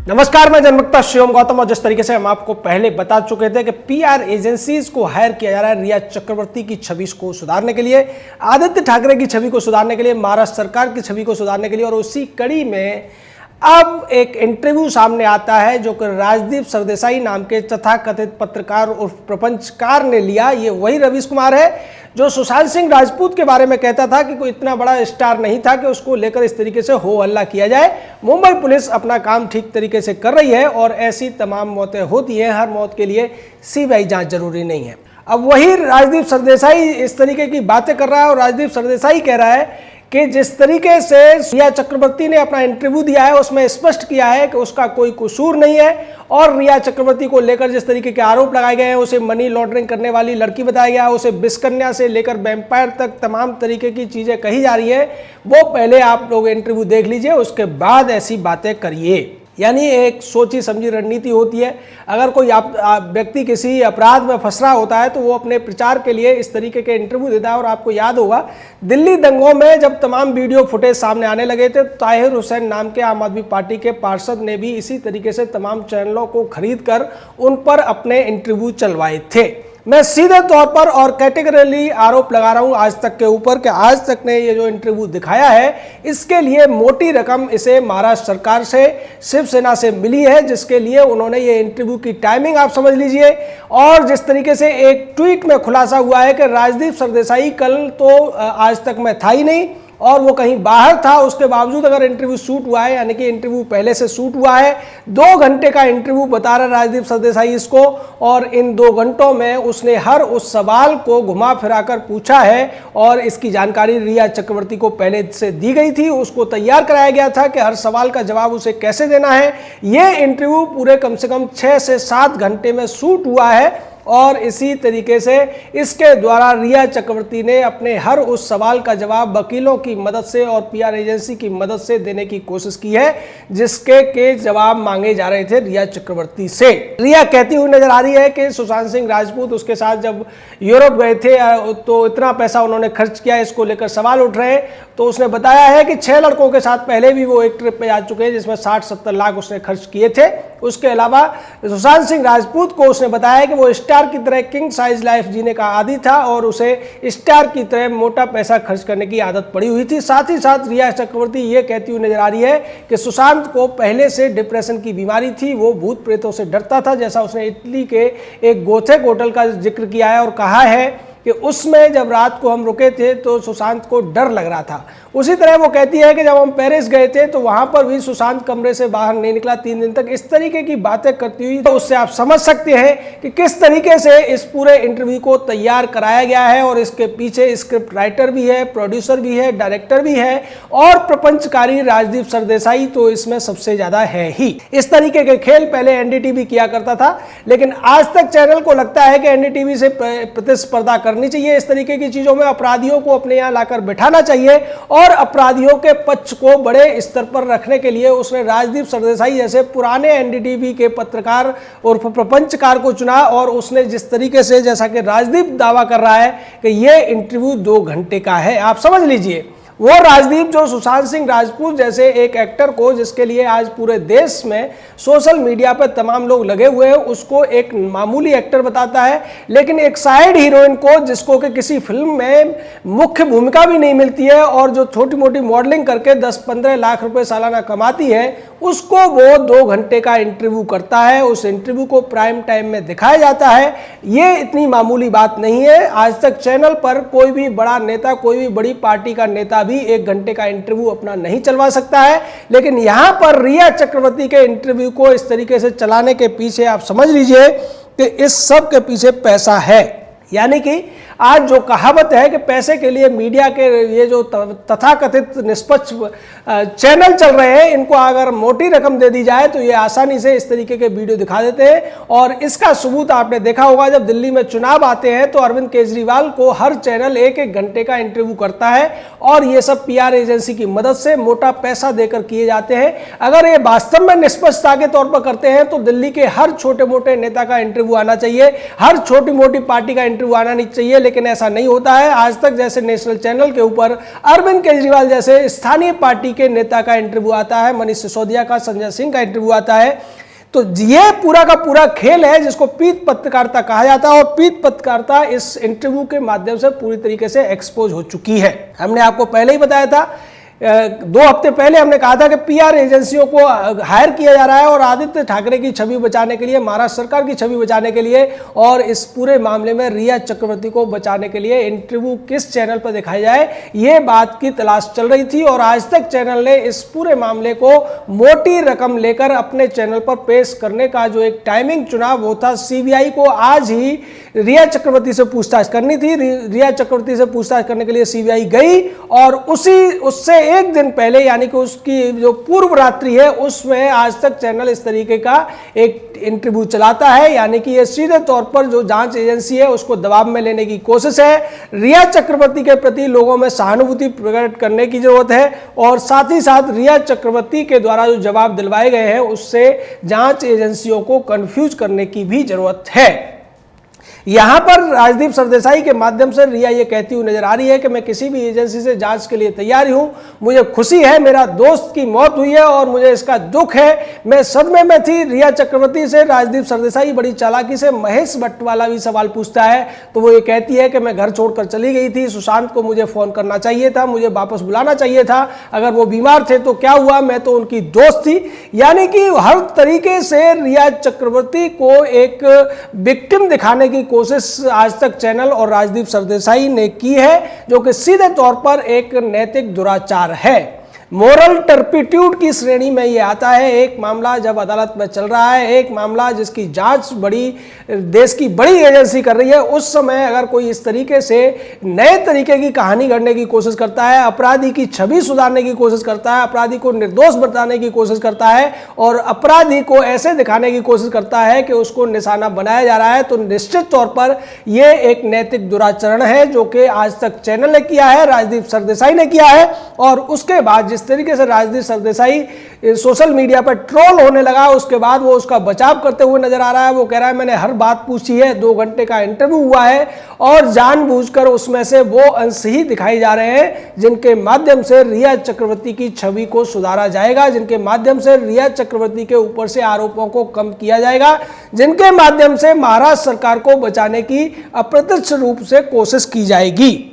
नमस्कार, मैं जनमक्ता शिवम गौतम। और जिस तरीके से हम आपको पहले बता चुके थे कि पीआर एजेंसीज को हायर किया जा रहा है रिया चक्रवर्ती की छवि को सुधारने के लिए, आदित्य ठाकरे की छवि को सुधारने के लिए, महाराष्ट्र सरकार की छवि को सुधारने के लिए, और उसी कड़ी में अब एक इंटरव्यू सामने आता है जो कि राजदीप सरदेसाई नाम के तथाकथित पत्रकार और प्रपंचकार ने लिया। ये वही रवीश कुमार है जो सुशांत सिंह राजपूत के बारे में कहता था कि कोई इतना बड़ा स्टार नहीं था कि उसको लेकर इस तरीके से हो हल्ला किया जाए। मुंबई पुलिस अपना काम ठीक तरीके से कर रही है और ऐसी तमाम मौतें होती हैं, हर मौत के लिए सीबीआई जांच जरूरी नहीं है। अब वही राजदीप सरदेसाई इस तरीके की बातें कर रहा है और राजदीप सरदेसाई कह रहा है कि जिस तरीके से रिया चक्रवर्ती ने अपना इंटरव्यू दिया है उसमें स्पष्ट किया है कि उसका कोई कसूर नहीं है, और रिया चक्रवर्ती को लेकर जिस तरीके के आरोप लगाए गए हैं, उसे मनी लॉन्ड्रिंग करने वाली लड़की बताया गया है, उसे बिस्कन्या से लेकर वैम्पायर तक तमाम तरीके की चीजें कही जा रही है। वो पहले आप लोग इंटरव्यू देख लीजिए, उसके बाद ऐसी बातें करिए। यानी एक सोची समझी रणनीति होती है। अगर कोई व्यक्ति किसी अपराध में फंस रहा होता है तो वो अपने प्रचार के लिए इस तरीके के इंटरव्यू देता है। और आपको याद होगा दिल्ली दंगों में जब तमाम वीडियो फुटेज सामने आने लगे थे, ताहिर हुसैन नाम के आम आदमी पार्टी के पार्षद ने भी इसी तरीके से तमाम चैनलों को खरीद कर उन पर अपने इंटरव्यू चलवाए थे। मैं सीधे तौर पर और कैटेगरली आरोप लगा रहा हूं आज तक के ऊपर कि आज तक ने ये जो इंटरव्यू दिखाया है इसके लिए मोटी रकम इसे महाराष्ट्र सरकार से, शिवसेना से मिली है, जिसके लिए उन्होंने ये इंटरव्यू की टाइमिंग आप समझ लीजिए। और जिस तरीके से एक ट्वीट में खुलासा हुआ है कि राजदीप सरदेसाई कल तो आज तक मैं था ही नहीं और वो कहीं बाहर था, उसके बावजूद अगर इंटरव्यू शूट हुआ है, यानी कि इंटरव्यू पहले से शूट हुआ है, 2 घंटे का इंटरव्यू बता रहा राजदीप सरदेसाई इसको, और इन 2 घंटों में उसने हर उस सवाल को घुमा फिरा कर पूछा है और इसकी जानकारी रिया चक्रवर्ती को पहले से दी गई थी। उसको तैयार कराया गया था कि हर सवाल का जवाब उसे कैसे देना है। ये इंटरव्यू पूरे कम से कम 6 से 7 घंटे में शूट हुआ है और इसी तरीके से इसके द्वारा रिया चक्रवर्ती ने अपने हर उस सवाल का जवाब वकीलों की मदद से और पीआर एजेंसी की मदद से देने की कोशिश की है, जिसके के जवाब मांगे जा रहे थे रिया चक्रवर्ती से। रिया कहती हुई नजर आ रही है कि सुशांत सिंह राजपूत उसके साथ जब यूरोप गए थे तो इतना पैसा उन्होंने खर्च किया, इसको लेकर सवाल उठ रहे हैं। तो उसने बताया है कि 6 लड़कों के साथ पहले भी वो एक ट्रिप पे जा चुके हैं जिसमें 60-70 लाख उसने खर्च किए थे। उसके अलावा सुशांत सिंह राजपूत को उसने बताया कि वो स्टार की तरह किंग साइज लाइफ जीने का आदी था और उसे स्टार की तरह मोटा पैसा खर्च करने की आदत पड़ी हुई थी। साथ ही साथ रिया चक्रवर्ती ये कहती हुई नजर आ रही है कि सुशांत को पहले से डिप्रेशन की बीमारी थी, वो भूत प्रेतों से डरता था, जैसा उसने इटली के एक गोथेक होटल का जिक्र किया है और कहा है कि उसमें जब रात को हम रुके थे तो सुशांत को डर लग रहा था। उसी तरह वो कहती है कि जब हम पेरिस गए थे तो वहां पर भी सुशांत कमरे से बाहर नहीं निकला 3 दिन तक। इस तरीके की बातें करती हुई तो उससे आप समझ सकते हैं कि किस तरीके से इस पूरे इंटरव्यू को तैयार कराया गया है। और इसके पीछे स्क्रिप्ट राइटर भी है, प्रोड्यूसर भी है, डायरेक्टर भी है और प्रपंचकारी राजदीप सरदेसाई तो इसमें सबसे ज्यादा है ही। इस तरीके के खेल पहले एनडीटीवी किया करता था, लेकिन आज तक चैनल को लगता है कि एनडीटीवी से प्रतिस्पर्धा करनी चाहिए। इस तरीके की चीजों में अपराधियों को अपने यहां लाकर बिठाना चाहिए और अपराधियों के पक्ष को बड़े स्तर पर रखने के लिए उसने राजदीप सरदेसाई जैसे पुराने एनडीटीवी के पत्रकार और प्रपंचकार को चुना। और उसने जिस तरीके से, जैसा कि राजदीप दावा कर रहा है कि यह इंटरव्यू 2 घंटे का है, आप समझ लीजिए वो राजदीप जो सुशांत सिंह राजपूत जैसे एक एक्टर को, जिसके लिए आज पूरे देश में सोशल मीडिया पर तमाम लोग लगे हुए हैं, उसको एक मामूली एक्टर बताता है, लेकिन एक साइड हीरोइन को जिसको कि किसी फिल्म में मुख्य भूमिका भी नहीं मिलती है और जो छोटी मोटी मॉडलिंग करके 10-15 लाख रुपए सालाना कमाती है, उसको वो 2 घंटे का इंटरव्यू करता है। उस इंटरव्यू को प्राइम टाइम में दिखाया जाता है। ये इतनी मामूली बात नहीं है। आज तक चैनल पर कोई भी बड़ा नेता, कोई भी बड़ी पार्टी का नेता भी 1 घंटे का इंटरव्यू अपना नहीं चलवा सकता है, लेकिन यहां पर रिया चक्रवर्ती के इंटरव्यू को इस तरीके से चलाने के पीछे आप समझ लीजिए कि इस सब के पीछे पैसा है। यानी कि आज जो कहावत है कि पैसे के लिए मीडिया के ये जो तथाकथित निष्पक्ष चैनल चल रहे हैं, इनको अगर मोटी रकम दे दी जाए तो ये आसानी से इस तरीके के वीडियो दिखा देते हैं। और इसका सबूत आपने देखा होगा, जब दिल्ली में चुनाव आते हैं तो अरविंद केजरीवाल को हर चैनल 1-1 घंटे का इंटरव्यू करता है और ये सब पीआर एजेंसी की मदद से मोटा पैसा देकर किए जाते हैं। अगर ये वास्तव में निष्पक्षता के तौर पर करते हैं तो दिल्ली के हर छोटे मोटे नेता का इंटरव्यू आना चाहिए, हर छोटी मोटी पार्टी का इंटरव्यू आना नहीं चाहिए। लेकिन ऐसा नहीं होता है। आज तक जैसे नेशनल चैनल के ऊपर अरविंद केजरीवाल जैसे स्थानीय पार्टी के नेता का इंटरव्यू आता है, मनीष सिसोदिया का, संजय सिंह का इंटरव्यू आता है, तो ये पूरा का पूरा खेल है जिसको पीठ पत्रकारिता कहा जाता है। और पीठ पत्रकारिता इस इंटरव्यू के माध्यम से पूरी तरीके से एक्सपोज हो चुकी है। हमने आपको पहले ही बताया था, 2 हफ्ते पहले हमने कहा था कि पीआर एजेंसियों को हायर किया जा रहा है और आदित्य ठाकरे की छवि बचाने के लिए, महाराष्ट्र सरकार की छवि बचाने के लिए और इस पूरे मामले में रिया चक्रवर्ती को बचाने के लिए इंटरव्यू किस चैनल पर दिखाया जाए, ये बात की तलाश चल रही थी। और आज तक चैनल ने इस पूरे मामले को मोटी रकम लेकर अपने चैनल पर पेश करने का जो एक टाइमिंग चुना वो था सीबीआई को आज ही रिया चक्रवर्ती से पूछताछ करनी थी। रिया चक्रवर्ती से पूछताछ करने के लिए सीबीआई गई और उससे एक दिन पहले यानी कि उसकी जो पूर्व रात्रि है उसमें आज तक चैनल इस तरीके का एक इंटरव्यू चलाता है, यानी कि यह सीधे तौर पर जो जांच एजेंसी है उसको दबाव में लेने की कोशिश है। रिया चक्रवर्ती के प्रति लोगों में सहानुभूति प्रकट करने की जरूरत है और साथ ही साथ रिया चक्रवर्ती के द्वारा जो जवाब दिलवाए गए हैं उससे जांच एजेंसियों को कंफ्यूज करने की भी जरूरत है। यहां पर राजदीप सरदेसाई के माध्यम से रिया ये कहती हुई नजर आ रही है कि मैं किसी भी एजेंसी से जांच के लिए तैयार हूं, मुझे खुशी है, मेरा दोस्त की मौत हुई है और मुझे इसका दुख है, मैं सदमे में थी। रिया चक्रवर्ती से राजदीप सरदेसाई बड़ी चालाकी से महेश भट्ट वाला भी सवाल पूछता है तो वो ये कहती है कि मैं घर छोड़कर चली गई थी, सुशांत को मुझे फोन करना चाहिए था, मुझे वापस बुलाना चाहिए था, अगर वो बीमार थे तो क्या हुआ, मैं तो उनकी दोस्त थी। यानी कि हर तरीके से रिया चक्रवर्ती को एक विक्टिम दिखाने की कोशिश आज तक चैनल और राजदीप सरदेसाई ने की है, जो कि सीधे तौर पर एक नैतिक दुराचार है। मोरल टर्पिट्यूड की श्रेणी में ये आता है। एक मामला जब अदालत में चल रहा है, एक मामला जिसकी जांच देश की बड़ी एजेंसी कर रही है, उस समय अगर कोई इस तरीके से नए तरीके की कहानी गढ़ने की कोशिश करता है, अपराधी की छवि सुधारने की कोशिश करता है, अपराधी को निर्दोष बताने की कोशिश करता है और अपराधी को ऐसे दिखाने की कोशिश करता है कि उसको निशाना बनाया जा रहा है, तो निश्चित तौर पर यह एक नैतिक दुराचरण है जो कि आज तक चैनल ने किया है, राजदीप सरदेसाई ने किया है। और उसके बाद जिस तरीके से राजदीप सरदेसाई सोशल मीडिया पर ट्रोल होने लगा, उसके बाद वो उसका बचाव करते हुए नजर आ रहा है। वो कह रहा है मैंने हर बात पूछी है, 2 घंटे का इंटरव्यू हुआ है और जानबूझकर उसमें से वो अंश ही दिखाए जा रहे हैं जिनके माध्यम से रिया चक्रवर्ती की छवि को सुधारा जाएगा, जिनके माध्यम से रिया चक्रवर्ती के ऊपर से आरोपों को कम किया जाएगा, जिनके माध्यम से महाराष्ट्र सरकार को बचाने की अप्रत्यक्ष रूप से कोशिश की जाएगी।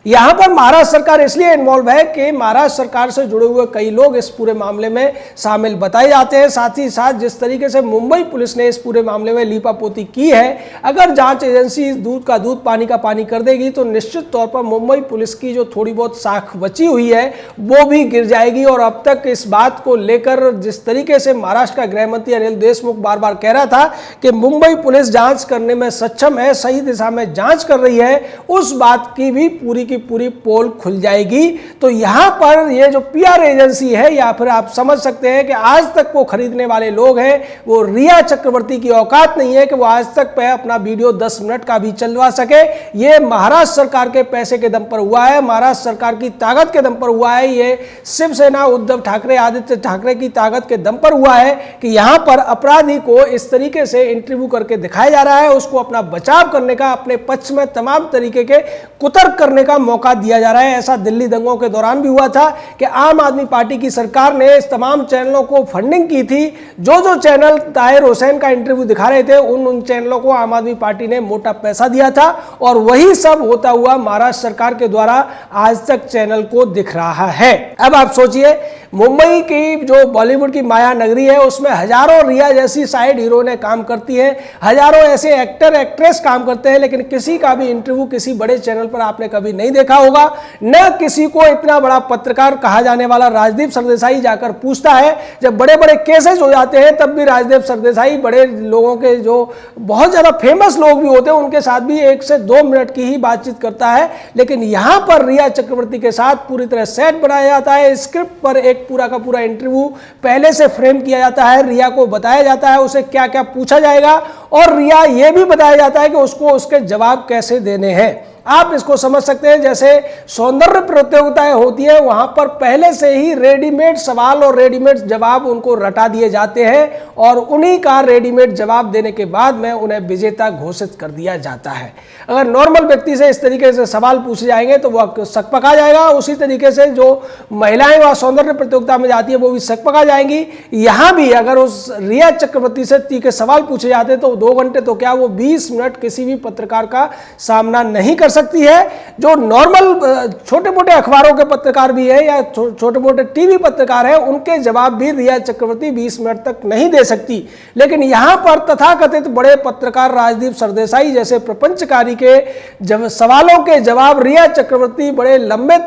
यहां पर महाराष्ट्र सरकार इसलिए इन्वॉल्व है कि महाराष्ट्र सरकार से जुड़े हुए कई लोग इस पूरे मामले में शामिल बताए जाते हैं। साथ ही साथ जिस तरीके से मुंबई पुलिस ने इस पूरे मामले में लीपापोती की है, अगर जांच एजेंसी दूध का दूध पानी का पानी कर देगी तो निश्चित तौर पर मुंबई पुलिस की जो थोड़ी बहुत साख बची हुई है वो भी गिर जाएगी। और अब तक इस बात को लेकर जिस तरीके से महाराष्ट्र का गृह मंत्री अनिल देशमुख बार बार कह रहा था कि मुंबई पुलिस जांच करने में सक्षम है, सही दिशा में जांच कर रही है, उस बात की भी पूरी की पूरी पोल खुल जाएगी। तो यहां पर ये जो पीआर एजेंसी है, या फिर आप समझ सकते हैं कि आज तक वो खरीदने वाले लोग हैं, वो रिया चक्रवर्ती की औकात नहीं है कि वो आज तक पे अपना वीडियो 10 मिनट का भी चलवा सके। ये महाराष्ट्र सरकार के पैसे के दम पर हुआ है, महाराष्ट्र सरकार की ताकत के दम पर हुआ है, ये शिवसेना उद्धव ठाकरे आदित्य ठाकरे की ताकत के दम पर हुआ है कि यहां पर अपराधी को इस तरीके से इंटरव्यू करके दिखाया जा रहा है, उसको अपना बचाव करने का, अपने पक्ष में तमाम तरीके के कुतर्क करने का मौका दिया जा रहा है। ऐसा दिल्ली दंगों के दौरान भी हुआ था कि आम आदमी पार्टी की सरकार ने इस तमाम चैनलों को फंडिंग की थी। जो चैनल ताहिर हुसैन का इंटरव्यू दिखा रहे थे उन चैनलों को आम आदमी पार्टी ने मोटा पैसा दिया था और वही सब होता हुआ महाराष्ट्र सरकार के द्वारा आज तक चैनल को दिख रहा है। अब आप सोचिए, मुंबई की जो बॉलीवुड की माया नगरी है उसमें हजारों रिया जैसी साइड हीरोइनें काम करती हैं, हजारों ऐसे एक्टर एक्ट्रेस काम करते हैं, लेकिन किसी का भी इंटरव्यू किसी बड़े चैनल पर आपने कभी नहीं देखा होगा। न किसी को इतना बड़ा पत्रकार कहा जाने वाला राजदीप सरदेसाई जाकर पूछता है। जब बड़े बड़े केसेस हो जाते हैं तब भी राजदीप सरदेसाई बड़े लोगों के जो बहुत ज्यादा फेमस लोग भी होते हैं उनके साथ भी 1 से 2 मिनट की ही बातचीत करता है। लेकिन यहां पर रिया चक्रवर्ती के साथ पूरी तरह सेट बनाया जाता है, स्क्रिप्ट पर एक पूरा का पूरा इंटरव्यू पहले से फ्रेम किया जाता है, रिया को बताया जाता है उसे क्या क्या पूछा जाएगा और रिया ये भी बताया जाता है कि उसको उसके जवाब कैसे देने हैं। आप इसको समझ सकते हैं जैसे सौंदर्य प्रतियोगिताएं होती है, वहां पर पहले से ही रेडीमेड सवाल और रेडीमेड जवाब उनको रटा दिए जाते हैं और उन्हीं का रेडीमेड जवाब देने के बाद में उन्हें विजेता घोषित कर दिया जाता है। अगर नॉर्मल व्यक्ति से इस तरीके से सवाल पूछे जाएंगे तो वह सकपका जाएगा, उसी तरीके से जो महिलाएं वह सौंदर्य प्रतियोगिता में जाती है वो भी सकपका जाएंगी। यहां भी अगर उस रिया चक्रवर्ती से तीखे सवाल पूछे जाते तो 2 घंटे तो क्या वो 20 मिनट किसी भी पत्रकार का सामना नहीं कर सकती है। जो नॉर्मल छोटे मोटे अखबारों के पत्रकार भी है या छोटे मोटे टीवी पत्रकार है, उनके जवाब भी रिया चक्रवर्ती 20 मिनट तक नहीं दे सकती। लेकिन यहां पर तथाकथित बड़े पत्रकार राजदीप सरदेसाई जैसे प्रपंचकारी के जब सवालों के जवाब रिया चक्रवर्ती बड़े लंबे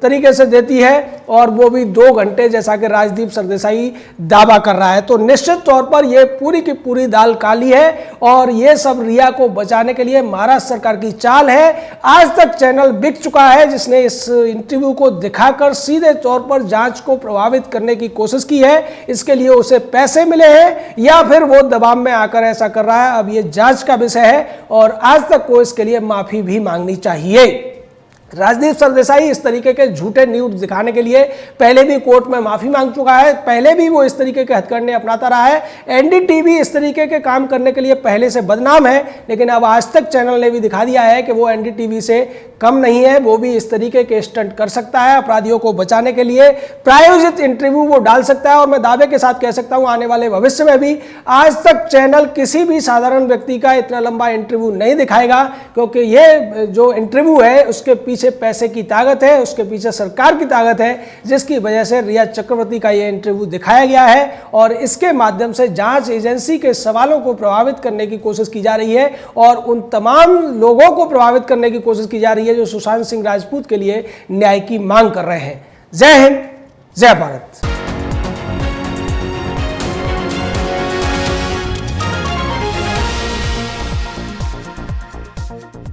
तरीके से देती है और वो भी 2 घंटे, जैसा कि राजदीप सरदेसाई दावा कर रहा है। तो निश्चित तौर पर यह पूरी की पूरी दाल काली है और यह सब रिया को बचाने के लिए महाराष्ट्र सरकार की चाल है। आज तक चैनल बिक चुका है जिसने इस इंटरव्यू को दिखाकर सीधे तौर पर जांच को प्रभावित करने की कोशिश की है। इसके लिए उसे पैसे मिले हैं या फिर वो दबाव में आकर ऐसा कर रहा है, अब ये जांच का विषय है और आज तक को इसके लिए माफी भी मांगनी चाहिए। राजदीप सरदेसाई इस तरीके के झूठे न्यूज दिखाने के लिए पहले भी कोर्ट में माफी मांग चुका है, पहले भी वो इस तरीके के हथकंडे अपनाता रहा है। एनडीटीवी इस तरीके के काम करने के लिए पहले से बदनाम है, लेकिन अब आज तक चैनल ने भी दिखा दिया है कि वो एनडीटीवी से कम नहीं है, वो भी इस तरीके के स्टंट कर सकता है। अपराधियों को बचाने के लिए प्रायोजित इंटरव्यू वो डाल सकता है और मैं दावे के साथ कह सकता हूं आने वाले भविष्य में भी आज तक चैनल किसी भी साधारण व्यक्ति का इतना लंबा इंटरव्यू नहीं दिखाएगा, क्योंकि ये जो इंटरव्यू है उसके पीछे पैसे की ताकत है, उसके पीछे सरकार की ताकत है, जिसकी वजह से रिया चक्रवर्ती का यह इंटरव्यू दिखाया गया है और इसके माध्यम से जांच एजेंसी के सवालों को प्रभावित करने की कोशिश की जा रही है और उन तमाम लोगों को प्रभावित करने की कोशिश की जा रही है जो सुशांत सिंह राजपूत के लिए न्याय की मांग कर रहे हैं। जय हिंद, जय भारत।